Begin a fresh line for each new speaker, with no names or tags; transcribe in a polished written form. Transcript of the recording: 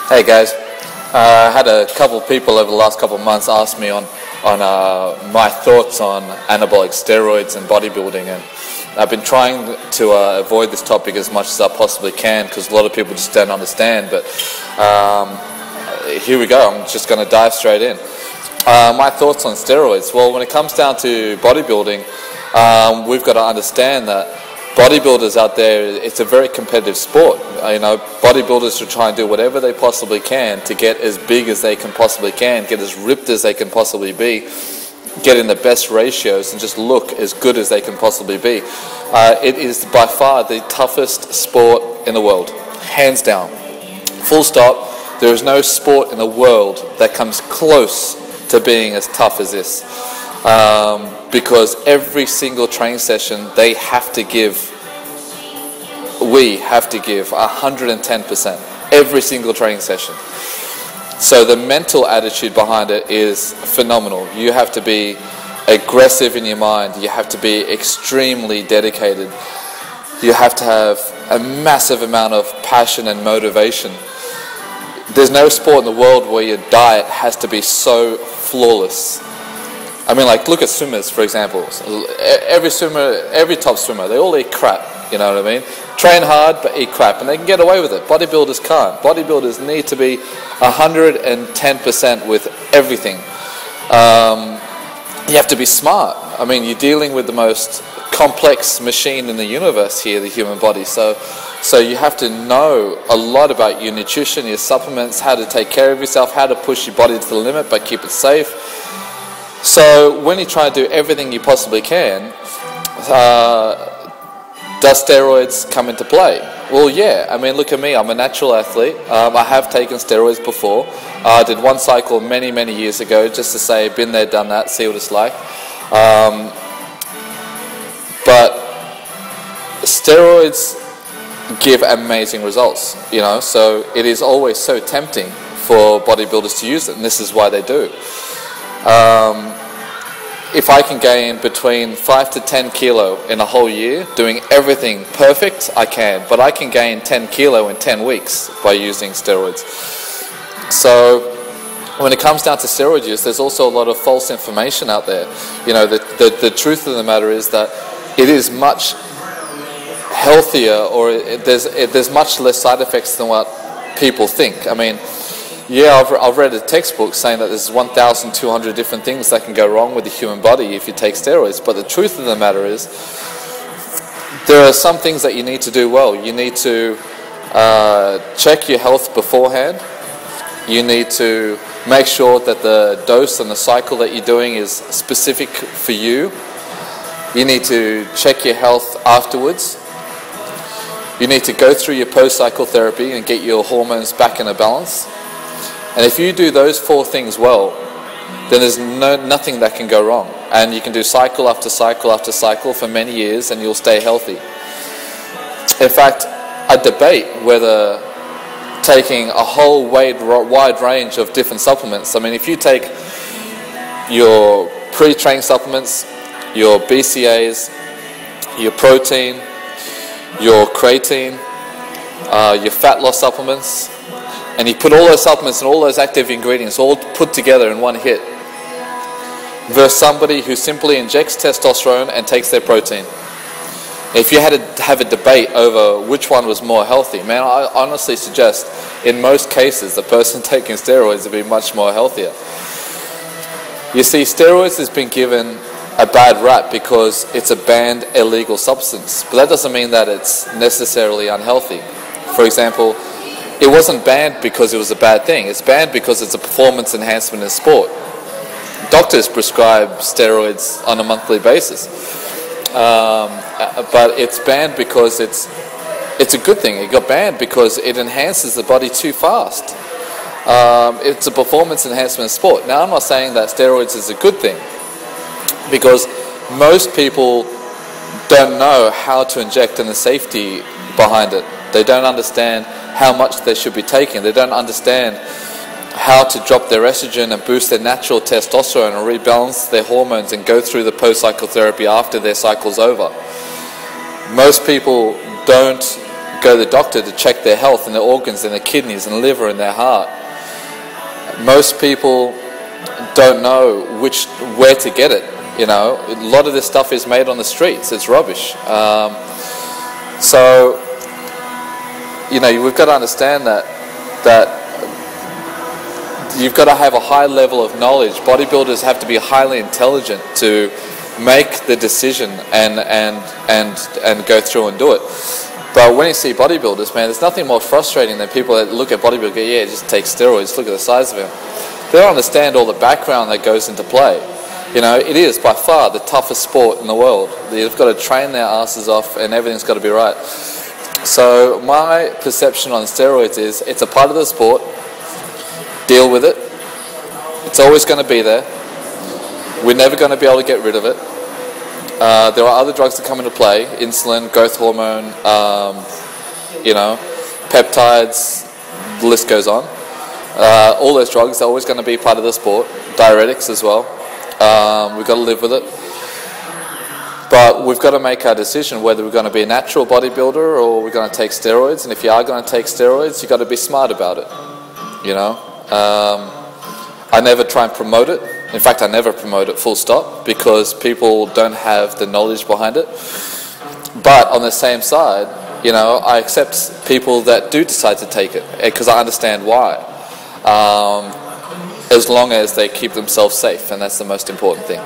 Hey guys, I had a couple of people over the last couple of months ask me on my thoughts on anabolic steroids and bodybuilding, and I've been trying to avoid this topic as much as I possibly can because a lot of people just don't understand, but here we go. I'm just going to dive straight in. My thoughts on steroids. Well, when it comes down to bodybuilding, we've got to understand that bodybuilders out there, it's a very competitive sport. Bodybuilders will try and do whatever they possibly can to get as big as they can possibly can, get as ripped as they can possibly be, get in the best ratios and just look as good as they can possibly be. It is by far the toughest sport in the world, hands down. Full stop. There is no sport in the world that comes close to being as tough as this. Because every single training session we have to give 110%, every single training session. So the mental attitude behind it is phenomenal. You have to be aggressive in your mind, you have to be extremely dedicated, you have to have a massive amount of passion and motivation. There's no sport in the world where your diet has to be so flawless. I mean, like, look at swimmers, for example. Every swimmer, every top swimmer, they all eat crap, you know what I mean? Train hard, but eat crap, and they can get away with it. Bodybuilders can't. Bodybuilders need to be 110% with everything. You have to be smart. I mean, you're dealing with the most complex machine in the universe here, the human body. So you have to know a lot about your nutrition, your supplements, how to take care of yourself, how to push your body to the limit but keep it safe. So when you try to do everything you possibly can, does steroids come into play? Well, yeah. I mean, look at me. I'm a natural athlete. I have taken steroids before. I did one cycle many, many years ago just to say, been there, done that, see what it's like. But steroids give amazing results, so it is always so tempting for bodybuilders to use it, and this is why they do. If I can gain between 5 to 10 kilo in a whole year, doing everything perfect, I can. But I can gain 10 kilo in 10 weeks by using steroids. So when it comes down to steroid use, there's also a lot of false information out there. The truth of the matter is that it is much healthier, or there's much less side effects than what people think. I mean, yeah, I've read a textbook saying that there's 1,200 different things that can go wrong with the human body if you take steroids, but the truth of the matter is there are some things that you need to do well. You need to check your health beforehand. You need to make sure that the dose and the cycle that you're doing is specific for you. You need to check your health afterwards. You need to go through your post-cycle therapy and get your hormones back in a balance. And if you do those 4 things well, then there's nothing that can go wrong. And you can do cycle after cycle after cycle for many years and you'll stay healthy. In fact, I debate whether taking a whole wide range of different supplements. I mean, if you take your pre-training supplements, your BCAAs, your protein, your creatine, your fat loss supplements, and you put all those supplements and all those active ingredients all put together in one hit, versus somebody who simply injects testosterone and takes their protein. If you had to have a debate over which one was more healthy, man, I honestly suggest in most cases the person taking steroids would be much more healthier. You see, steroids has been given a bad rap because it's a banned illegal substance, but that doesn't mean that it's necessarily unhealthy. For example, it wasn't banned because it was a bad thing. It's banned because it's a performance enhancement in sport. Doctors prescribe steroids on a monthly basis, but it's banned because it's a good thing. It got banned because it enhances the body too fast. It's a performance enhancement in sport. Now, I'm not saying that steroids is a good thing, because most people don't know how to inject and the safety behind it. They don't understand how much they should be taking. They don't understand how to drop their estrogen and boost their natural testosterone and rebalance their hormones and go through the post-cycle therapy after their cycle's over. Most people don't go to the doctor to check their health and their organs and their kidneys and liver and their heart. Most people don't know where to get it. You know, a lot of this stuff is made on the streets. It's rubbish. So, you know, we've got to understand that you've got to have a high level of knowledge. Bodybuilders have to be highly intelligent to make the decision and go through and do it. But when you see bodybuilders, man, there's nothing more frustrating than people that look at bodybuilders and go, yeah, just take steroids, look at the size of him. They don't understand all the background that goes into play. You know, it is by far the toughest sport in the world. They've got to train their asses off and everything's got to be right. So my perception on steroids is it's a part of the sport. Deal with it. It's always going to be there. We're never going to be able to get rid of it. There are other drugs that come into play: insulin, growth hormone, you know, peptides. The list goes on. All those drugs are always going to be part of the sport. Diuretics as well. We've got to live with it. But we've got to make our decision whether we're going to be a natural bodybuilder or we're going to take steroids. And if you are going to take steroids, you've got to be smart about it. You know, I never try and promote it. In fact, I never promote it full stop because people don't have the knowledge behind it. But on the same side, you know, I accept people that do decide to take it because I understand why. As long as they keep themselves safe, and that's the most important thing.